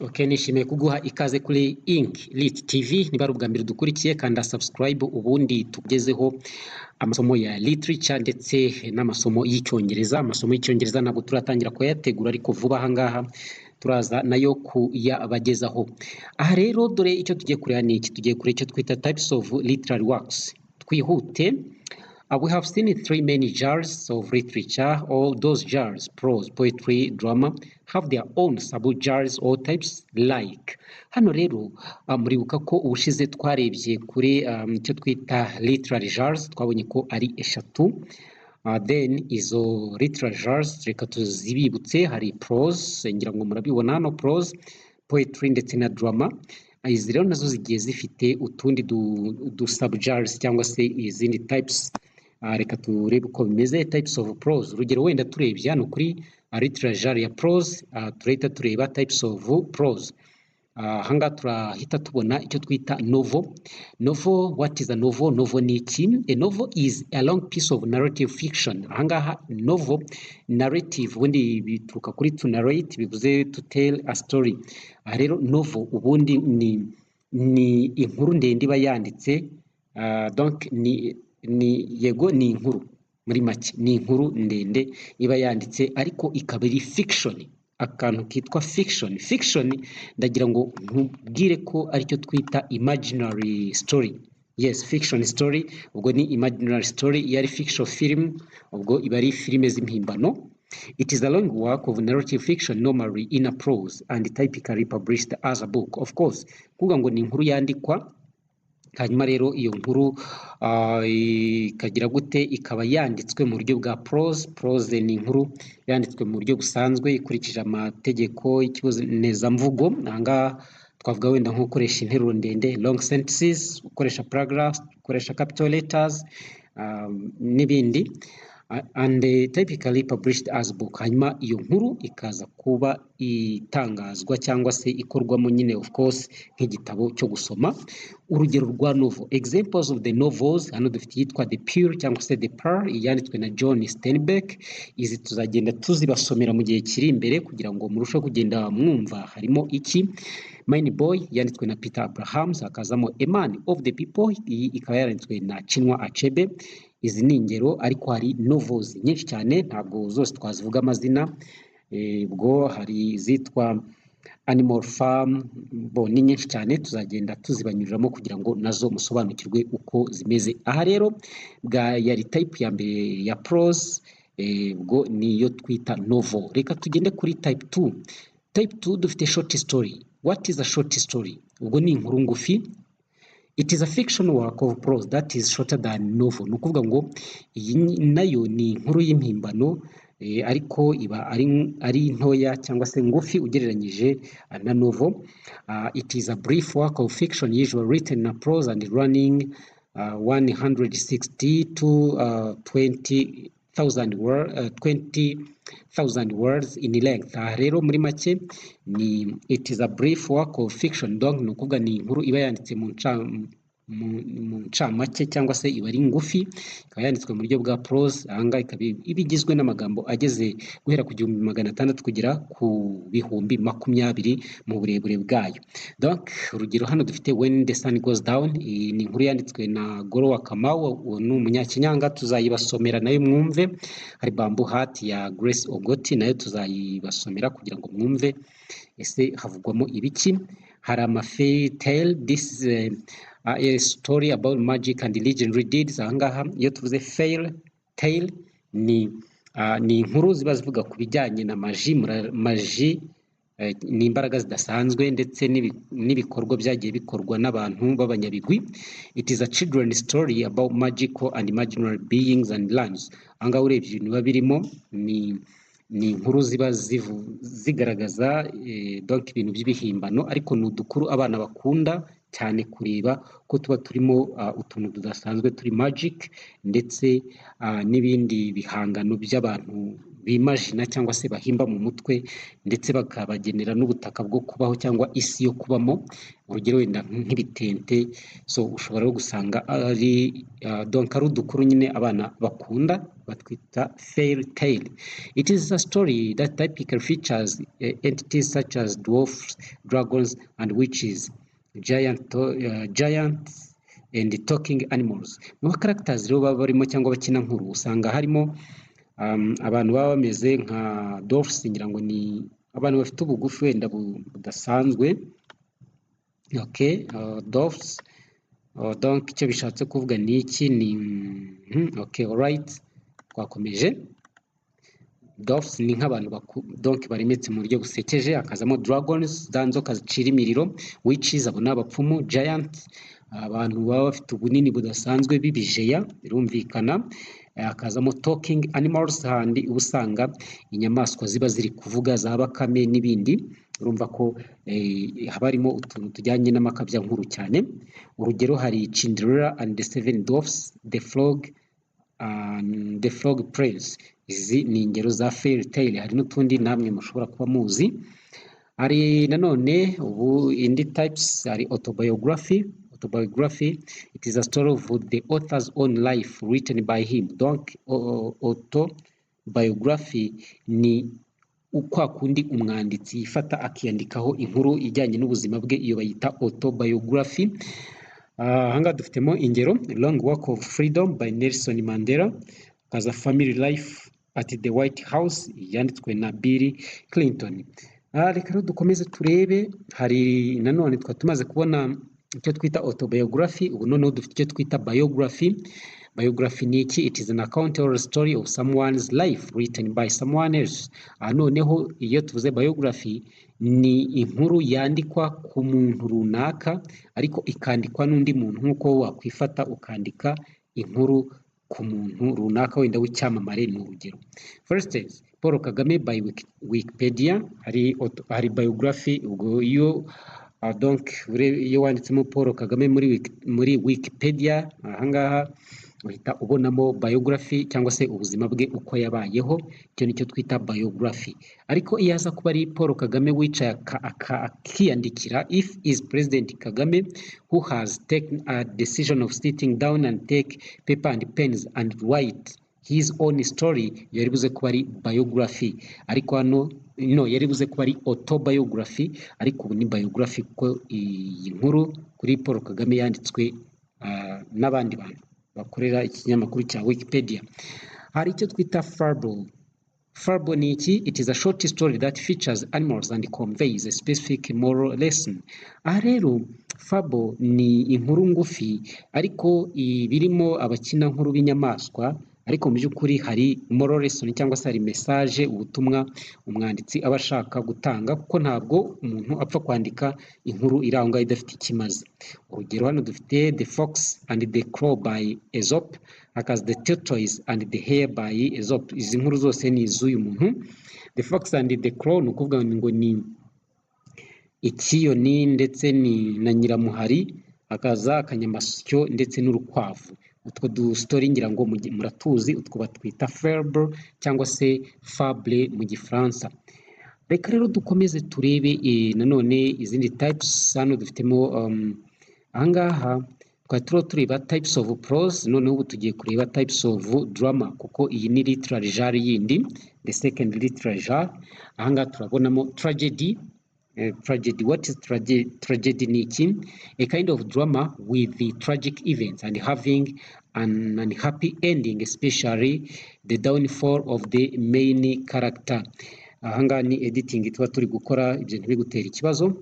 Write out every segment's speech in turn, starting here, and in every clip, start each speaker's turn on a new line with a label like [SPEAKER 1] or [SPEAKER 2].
[SPEAKER 1] Okay, nishimiye kuguha ikaze kuri Ink Lit TV. Niba ari ubwa mbere dukurikiye kanda subscribe, ubundi tugezeho amasomo ya literature ndetse n'amasomo y'icyongereza. Amasomo y'icyongereza ntabwo turatangira kuyategura, ariko vuba aha ngaha turaza nayo kuyabagezaho. Aha rero dore icyo tugiye kureba ni iki. Tugiye kureba icyo twita types of literary works. Twihute. We have seen three main genres of literature. All those genres, prose, poetry, drama, have their own sub-genres or types like. Hano rero muribuka ko ubushize twarebye kuri icyo twita literary genres, twabonye ko ari eshatu. Then izo literary genres reka tuzibibutse, hari prose, ngira ngo murabibona hano, prose, poetry ndetse na drama. Izi rero nazo zigiye zifite utundi du sub-genres cyangwa se izindi types. Reka turebe uko bimeze. Types of prose, urugero wenda turebye hano kuri literary genre ya prose, turahita tureba types of prose. Ahangaha turahita tubona icyo twita novel. Novel, what is a novel? Novel ni iki? A novel is a long piece of narrative fiction. Ahangaha novel, narrative, ubundi bituruka kuri to narrate, bivuze to tell a story. Aha rero novel ubundi ni inkuru ndende iba yanditse, donc ni inkuru muri make, ni inkuru ndende iba yanditse ariko ikaba iri fiction, akantu kitwa fiction. Fiction ndagira ngo nkubwire ko aricyo twita imaginary story. Yes, fiction story ubwo ni imaginary story. Iyo ari fiction film ubwo iba ari filime z'impimbano. It is a long work of narrative fiction, normally in a prose and typically published as a book. Of course, kuvuga ngo ni inkuru yandikwa, hanyuma rero iyo nkuru ikagira gute, ikaba yanditswe mu buryo bwa prose. Prose ni inkuru yanditswe mu buryo busanzwe ikurikije amategeko y'ikibonezamvugo. Ahangaha twavuga wenda nko gukoresha interuro ndende, long sentences, gukoresha paragraphs, gukoresha capital letters n'ibindi, and typically published as book. Hanyuma iyo nkuru ikaza kuba itangazwa cyangwa se ikorwamo nyine of course nk'igitabo cyo gusoma. Urugero rwa novel, examples of the novels, hano dufite yitwa The Pure cyangwa se The Pearl, yanditswe na John Steinbeck. Izi tuzagenda tuzibasomera mu gihe kiri imbere kugira ngo murusheho kugenda mwumva harimo iki. Mine Boy yanditswe na Peter Abrahams, hakazamo A Man of the People, iyi ikaba yanditswe na Chinua Achebe. Izi ni ingero, ariko hari novels nyinshi cyane, ntabwo zose twazivuga amazina. Ubwo hari izitwa Animal Farm, ni nyinshi cyane, tuzagenda tuzibanyuriramo kugira ngo nazo musobanukirwe uko zimeze. Aha rero yari type ya mbere ya prose, ubwo niyo twita novel. Reka tugende kuri type 2. Type 2 dufite short story. What is a short story? Ubwo ni inkuru ngufi. It is a fiction work of prose that is shorter than novel. Ni ukuvuga ngo iyi nayo ni inkuru y'impimbano, ariko iba ari ntoya cyangwa se ngufi ugereranyije na novel. It is a brief work of fiction usually written in a prose and running 160 to 20,000 words in length. Rero muri make ni it is a brief work of fiction, donc ni ukuvuga ni inkuru iba yanditse mu ncamake cyangwa se iba ari ngufi, ikaba yanditswe mu buryo bwa prose. Ahangaha ikaba igizwe n'amagambo ageze guhera ku 600 kugera ku 20,000 mu burebure bwayo. Donc urugero hano dufite When the Sun Goes Down, ni inkuru yanditswe na Gorowa Kamau, ni umunyakenyanga, tuzayibasomera nayo mwumve. Hari Bamboo Heart ya Grace Ogoti, nayo tuzayibasomera kugira ngo mwumve ese havugwamo ibiki. Hari ama fairy tale, this is a story about magic and legendary deeds. Ahangaha iyo tuvuze fairy tale ni inkuru ziba zivuga ku bijyanye na maji, ni imbaraga zidasanzwe ndetse n'ibikorwa byagiye bikorwa n'abantu b'abanyabigwi. It is a children's story about magical and imaginary beings and lands. Ahangaha urebye ibintu biba birimo ni inkuru ziba zigaragaza donc ibintu by'ibihimbano, ariko ni udukuru abana bakunda cyane kureba ko tuba turimo utuntu tudasanzwe turi magic ndetse n'ibindi bihangano by'abantu bimagina cyangwa se bahimba mu mutwe ndetse bakabagenera n'ubutaka bwo kubaho cyangwa isi yo kubamo, urugero wenda nk'ibitente. So ushobora gusanga ari donc ari udukuru nyine abana bakunda batwita fairy tale. It is a story that typically features entities such as dwarfs, dragons and witches, giants and talking animals. Mu characters rero baba barimo cyangwa bakina nkuru usanga harimo abantu baba bameze nka dwarfs, ngira ngo ni abantu bafite ubugufi wenda budasanzwe. Okay, dwarfs. Donc icyo bishatse kuvuga ni iki ni okay, alright, twakomeje. Dwarfs ni nk'abantu donc baremetse mu buryo busekeje, akazamo dragons, za nzoka zicira imiriro, witches abo ni abapfumu, giants abantu baba bafite ubunini budasanzwe b'ibijeya birumvikana, akazamo talking animals handi usanga inyamaswa ziba ziri kuvuga za bakame n'ibindi. Urumva ko haba harimo utuntu tujyanye n'amakabya nkuru cyane. Urugero hari Cinderella and the Seven Dwarfs, the Frog and the Frog Prince. Izi ni ingero za fairy tale. Hari n'utundi namwe mushobora kuba muzi. Hari nanone ubu indi types, hari autobiography. Autobiography, it is a story of the author's own life written by him. Donc autobiography ni ukwa kundi umwanditsi yifata akiyandikaho inkuru ijyanye n'ubuzima bwe, iyo bayita autobiography. Hanga dufitemo ingero Long Walk of Freedom by Nelson Mandela, kaza Family Life at the White House yanditswe na Bill Clinton. Reka rero dukomeze turebe. Hari nanone tumaze kubona icyo twita autobiography, ubu noneho dufite icyo twita biography. Biography ni iki? It is an account or a story of someone's life written by someone else. Noneho iyo tuvuze biography ni inkuru yandikwa ku muntu runaka ariko ikandikwa n'undi muntu, nk'uko wakwifata ukandika inkuru ku muntu runaka wenda w'icyamamare. Ni urugero. First is Paul Kagame by Wikipedia. Hari biography, ubwo iyo donc iyo wanditsemo Paul Kagame muri Wikipedia, ahangaha uhita ubonamo biography cyangwa se ubuzima bwe uko yabayeho. Icyo nicyo twita biography. Ariko iyo aza kuba ari Paul Kagame wicaye akiyandikira, if is President Kagame who has taken a decision of sitting down and take paper and pens and write his own story, yari buze kuba ari biography. Ariko hano yari buze kuba ari autobiography, ariko ubu ni biography kuko iyi nkuru kuri Paul Kagame yanditswe n'abandi bantu bakorera ikinyamakuru cya Wikipedia. Hari icyo twita fable. Fable ni iki? It is a short story that features animals and conveys a specific moral lesson. Rero fable ni inkuru ngufi ariko birimo abakina nkuru b'inyamaswa, ariko mu by'ukuri hari moral lesson cyangwa se hari message, ubutumwa umwanditsi aba ashaka gutanga, kuko ntabwo umuntu apfa kwandika inkuru iri aho ngaho idafite ikimaze. Urugero hano dufite The Fox and the Crow by Aesop, hakaza The Tortoise and the Hare by Aesop. Izi nkuru zose ni iz'uyu muntu. The Fox and the Crow ni ukuvuga ngo ni ikiyoni ndetse ni na nyiramuhari, hakaza akanyamasyo ndetse n'urukwavu. Utwo du story ngira ngo muratuzi, utwo batwita fable cyangwa se fable mu Gifaransa. Reka rero dukomeze turebe nanone izindi types. Hano dufitemo ahangaha twari tureba types of prose, noneho ubu tugiye kureba types of drama, kuko iyi ni literary genre yindi, the second literary genre. Ahangaha turabonamo tragedy. Tragedy, what is tragedy? Ni iki? A kind of drama with the tragic events and having an unhappy ending, especially the downfall of the main character. Ahangaha ni editing tuba turi gukora, ibyo ntibigutera ikibazo.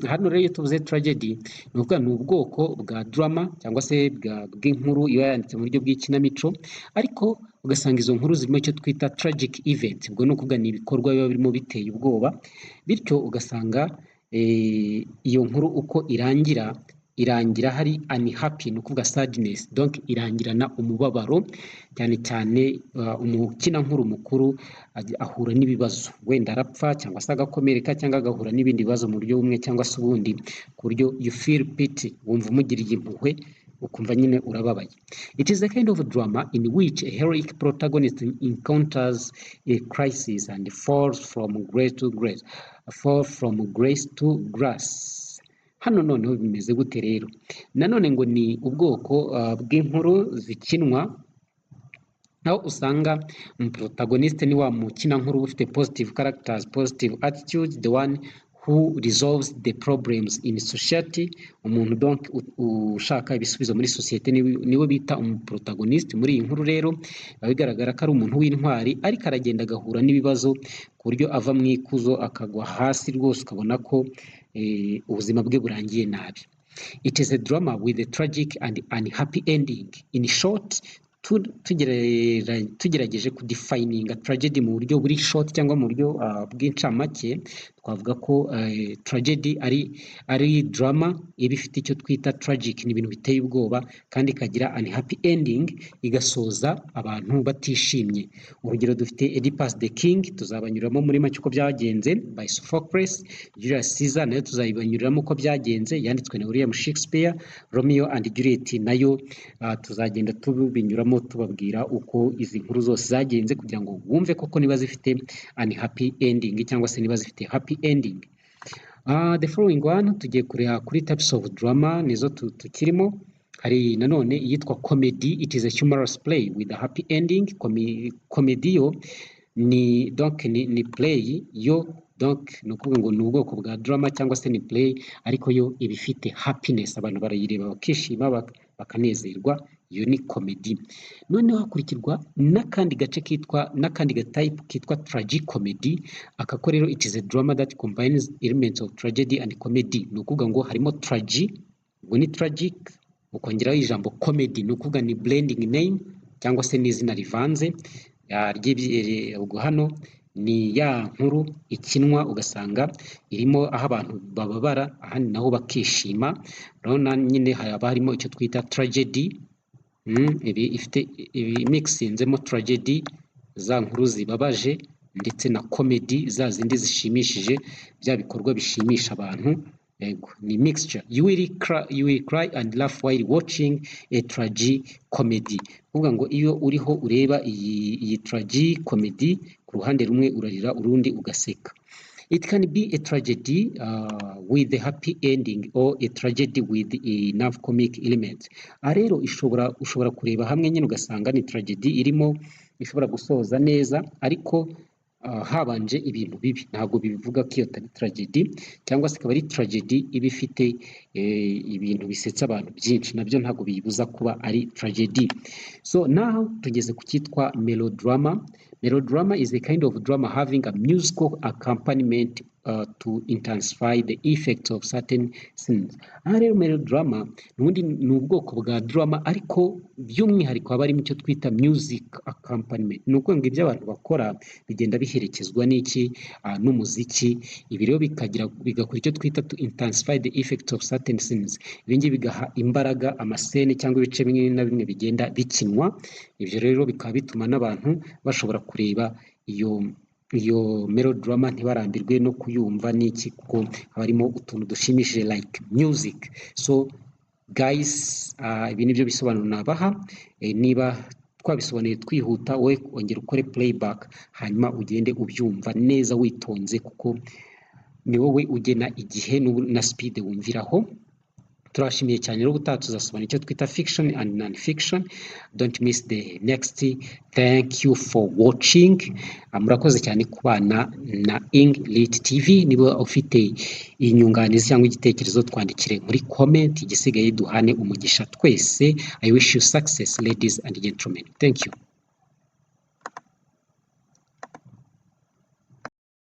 [SPEAKER 1] Hano rero iyo tuvuze tragedy ni ukuvuga ni ubwoko bwa drama cyangwa se bw'inkuru iba yanditse mu buryo bw'ikinamico, ariko ugasanga izo nkuru zirimo icyo twita tragic event. Ubwo ni ukuvuga ni ibikorwa biba birimo biteye ubwoba, bityo ugasanga iyo nkuru uko irangira hari unhappy, ni ukuvuga sadness, donc irangirana umubabaro. Cyane cyane umukina nkuru mukuru ahura n'ibibazo, wenda arapfa cyangwa se agakomereka cyangwa agahura n'ibindi bibazo mu buryo bumwe cyangwa se ubundi, ku buryo you feel pity, wumva umugiriye impuhwe ukumva nyine urababaye. It is a kind of drama in which a heroic protagonist encounters a crisis and falls from grace to grace, to grace. Hano noneho bimeze gute rero? Nanone ngo ni ubwoko bw'inkuru zikinwa aho usanga protagoniste ni wa mukina nkuru ufite positive characters, positive attitudes, the one who resolves the problems in society. Umuntu donc ushaka ibisubizo muri societe niwe bita umuprotagoniste muri iyi nkuru. Rero bigaragara ko ari umuntu w'intwari ariko aragenda agahura n'ibibazo ku buryo ava mu ikuzo akagwa hasi rwose ukabona ko ubuzima bwe burangiye nabi. It is a drama with a tragic and unhappy ending. In short, tugerageje kudefininga tragedy mu buryo buri short cyangwa mu buryo bw'incamake, twavuga ko tragedy ari drama iba ifite icyo twita tragic, ni ibintu biteye ubwoba, kandi ikagira unhappy ending, igasoza abantu batishimye. Urugero dufite Oedipus the King, tuzabanyuramo muri make uko byagenze, by Sophocles. Julius Caesar nayo tuzayibanyuriramo uko byagenze, yanditswe na William Shakespeare. Romeo and Juliet nayo tuzagenda tubinyuramo tubabwira uko izi nkuru zose zagenze kugira ngo wumve koko niba zifite unhappy ending cyangwa se niba zifite happy ending. The following one tugiye kureba kuri types of drama nizo tukirimo. Hari nanone iyitwa comedy. It is a humorous play with a happy ending. Comedy yo ni donc ni play yo, donc ni ukuvuga ngo ni ubwoko bwa drama cyangwa se ni play ariko yo iba ifite happiness, abantu barayireba bakishima bakanezerwa. Iyo ni comedy. Noneho hakurikirwa n'akandi type kitwa tragicomedy. Aka ko rero it is a drama that combines elements of tragedy and comedy. Ni ukuvuga ngo harimo tragedy, ubwo ni tragic, ukongeraho ijambo comedy, ni ukuvuga ni blending name cyangwa se n'izina rivanze. Ubwo hano ni ya nkuru ikinwa ugasanga irimo aho abantu bababara, ahandi naho bakishima. Urabona nyine haba harimo icyo twita tragedy, ifite mixinzemo tragedy, za nkuru zibabaje, ndetse na comedy, za zindi zishimishije, bya bikorwa bishimisha abantu. Ni mixture. You will cry and laugh while watching a tragicomedy. Kuvuga ngo iyo uriho ureba iyi tragicomedy, ku ruhande rumwe urarira urundi ugaseka. It can be a tragedy with a happy ending or a tragedy with enough comic elements. Rero ushobora kureba hamwe nyine ugasanga ni tragedy irimo ishobora gusoza neza ariko habanje ibintu bibi. Ntabwo bivuga ko iyo tragedy, cyangwa se ikaba ari tragedy iba ifite ibintu bisetsa abantu byinshi, nabyo ntabwo biyibuza kuba ari tragedy. So now tugeze ku cyitwa melodrama. Melodrama is a kind of drama having a musical accompaniment to intensify the effects of certain scenes. Rero melodrama ni ubwoko bwa drama ariko by'umwihariko haba harimo icyo twita music accompaniment. Ni ukuvuga ngo ibyo abantu bakora bigenda biherekezwa n'iki n'umuziki. Ibi rero bigakora icyo twita to intensify the effects of certain scenes. Ibi ngibi bigaha imbaraga amasene cyangwa ibice bimwe na bimwe bigenda bikinwa. Ibyo rero bikaba bituma n'abantu bashobora kureba iyo melodrama ntibarambirwe no kuyumva n'iki, kuko haba harimo utuntu dushimishije like music. So guys, ibi nibyo bisobanuro nabaha. Niba twabisobanuye twihuta, wowe ongera ukore playback hanyuma ugende ubyumva neza witonze, kuko ni wowe ugena igihe na speed wumviraho. Turashimiye cyane rero ubutaha tuzasobanura icyo twita fiction and non-fiction. Don't miss the next. Thank you for watching. Murakoze cyane kubana na Lit TV. Niba ufite inyunganizi cyangwa igitekerezo twandikire muri comment, igisigaye duhane umugisha twese. I wish you success, ladies and gentlemen. Thank you.